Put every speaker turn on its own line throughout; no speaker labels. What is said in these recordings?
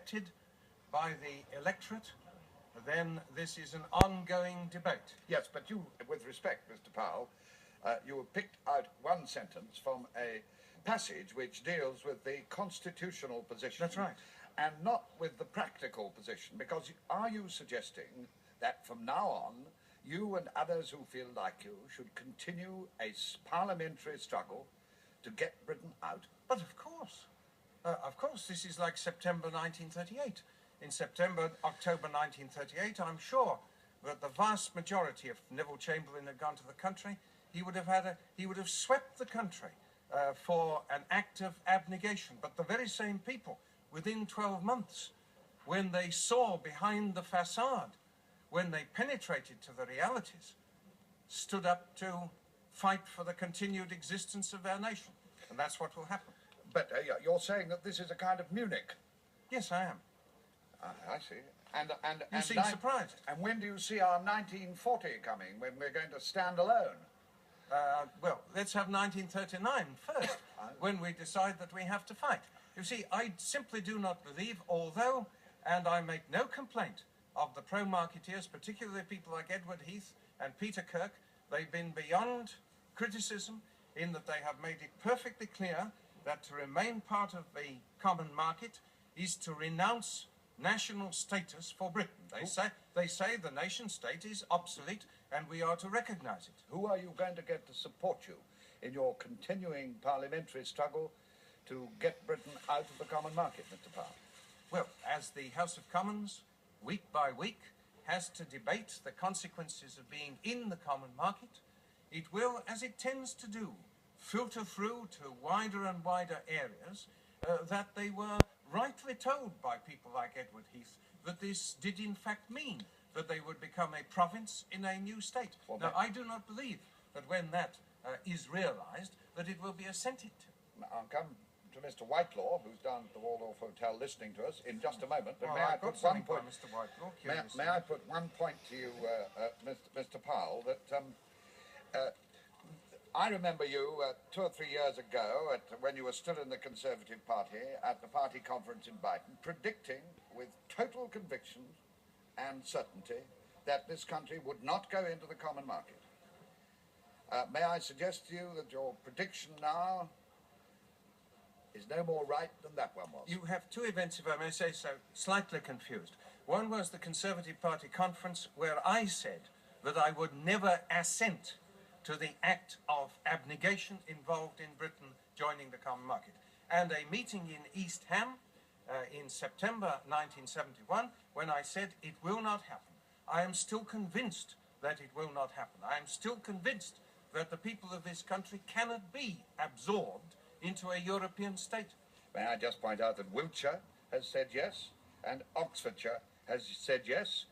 elected by the electorate, then this is an ongoing debate.
Yes, but you, with respect, Mr. Powell, you have picked out one sentence from a passage which deals with the constitutional position.
That's right.
And not with the practical position, because are you suggesting that from now on, you and others who feel like you should continue a parliamentary struggle to get Britain out?
But of course, this is like September 1938. In October 1938, I'm sure that the vast majority of Neville Chamberlain had gone to the country. He would have swept the country for an act of abnegation. But the very same people, within 12 months, when they saw behind the facade, when they penetrated to the realities, stood up to fight for the continued existence of our nation. And that's what will happen.
But you're saying that this is a kind of Munich?
Yes, I am.
I see. And
you seem surprised.
And when do you see our 1940 coming, when we're going to stand alone?
Well, let's have 1939 first, when we decide that we have to fight. You see, I simply do not believe, although, and I make no complaint of the pro-marketeers, particularly people like Edward Heath and Peter Kirk, they've been beyond criticism in that they have made it perfectly clear that to remain part of the common market is to renounce national status for Britain. They say the nation state is obsolete and we are to recognise it.
Who are you going to get to support you in your continuing parliamentary struggle to get Britain out of the common market, Mr. Powell?
Well, as the House of Commons, week by week, has to debate the consequences of being in the common market, it will, as it tends to do, filter through to wider and wider areas that they were rightly told by people like Edward Heath that this did in fact mean that they would become a province in a new state. Well, now, I do not believe that when that is realised, that it will be assented to.
I'll come to Mr. Whitelaw, who's down at the Waldorf Hotel listening to us in just a moment. But
well,
may I put one point,
Mr. Whitelaw,
may I put one point to you, Mr. Powell, that I remember you 2 or 3 years ago, when you were still in the Conservative Party, at the party conference in Brighton, predicting with total conviction and certainty that this country would not go into the common market. May I suggest to you that your prediction now is no more right than that one was?
You have two events, if I may say so, slightly confused. One was the Conservative Party conference where I said that I would never assent to the act of abnegation involved in Britain joining the common market. And a meeting in East Ham in September 1971 when I said it will not happen. I am still convinced that it will not happen. I am still convinced that the people of this country cannot be absorbed into a European state.
May I just point out that Wiltshire has said yes, and Oxfordshire has said yes,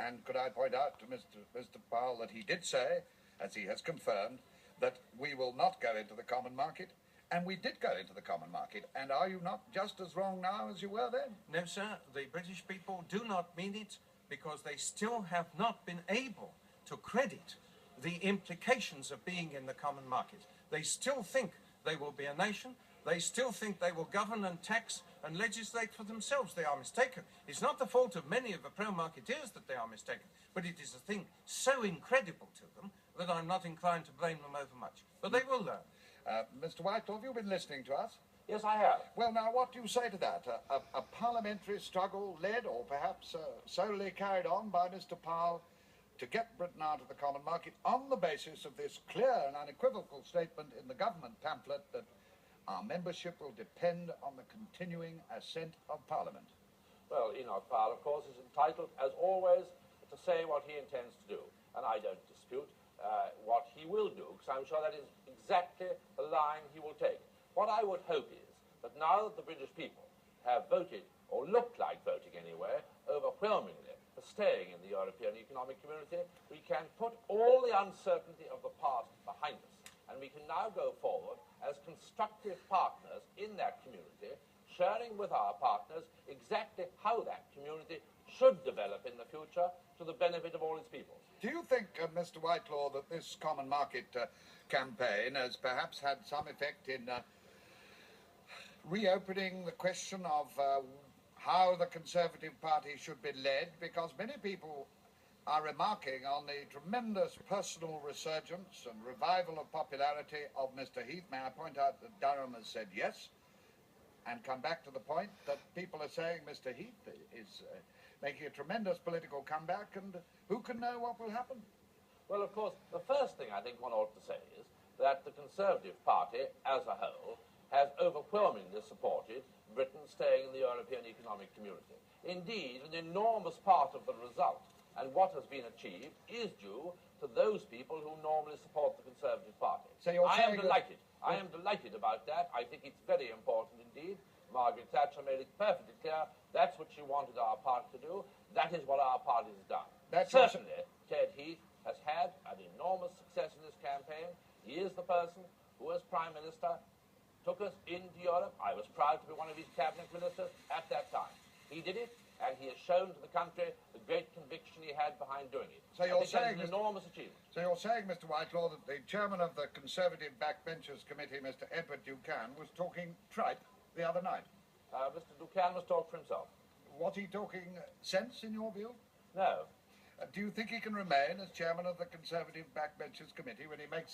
and could I point out to Mr. Powell that he did say, as he has confirmed, that we will not go into the common market, and we did go into the common market. And are you not just as wrong now as you were then?
No, sir. The British people do not mean it because they still have not been able to credit the implications of being in the common market. They still think they will be a nation. They still think they will govern and tax and legislate for themselves. They are mistaken. It's not the fault of many of the pro-marketeers that they are mistaken, but it is a thing so incredible to them that I'm not inclined to blame them over much. But they will learn.
Mr. Whitelaw, have you been listening to us?
Yes, I have.
Well, now, what do you say to that? A parliamentary struggle led, or perhaps solely carried on by Mr. Powell to get Britain out of the common market on the basis of this clear and unequivocal statement in the government pamphlet that our membership will depend on the continuing assent of Parliament.
Well, Enoch Powell, of course, is entitled, as always, to say what he intends to do. And I don't dispute what he will do, because I'm sure that is exactly the line he will take. What I would hope is that now that the British people have voted, or look like voting anyway, overwhelmingly for staying in the European Economic Community, we can put all the uncertainty of the past behind us. And we can now go forward as constructive partners in that community, sharing with our partners exactly how that community should develop in the future to the benefit of all its people.
Do you think, Mr. Whitelaw, that this common market campaign has perhaps had some effect in reopening the question of how the Conservative Party should be led, because many people are remarking on the tremendous personal resurgence and revival of popularity of Mr. Heath. May I point out that Durham has said yes, and come back to the point that people are saying Mr. Heath is making a tremendous political comeback, and who can know what will happen?
Well, of course, the first thing I think one ought to say is that the Conservative Party, as a whole, has overwhelmingly supported Britain staying in the European Economic Community. Indeed, an enormous part of the result and what has been achieved is due to those people who normally support the Conservative Party.
So you're
I am
saying
delighted. I am delighted about that. I think it's very important indeed. Margaret Thatcher made it perfectly clear that's what she wanted our party to do. That is what our party has done. Certainly, Ted Heath has had an enormous success in this campaign. He is the person who, as Prime Minister, took us into Europe. I was proud to be one of his cabinet ministers at that time. He did it, and he has shown to the country the great conviction he had behind doing it.
So you're saying,
that's an enormous achievement.
So you're saying, Mr. Whitelaw, that the chairman of the Conservative Backbenchers Committee, Mr. Edward Buchan, was talking tripe the other night.
Mr. Buchan must talk for himself.
Was he talking sense, in your view?
No.
Do you think he can remain as chairman of the Conservative Backbenchers Committee when he makes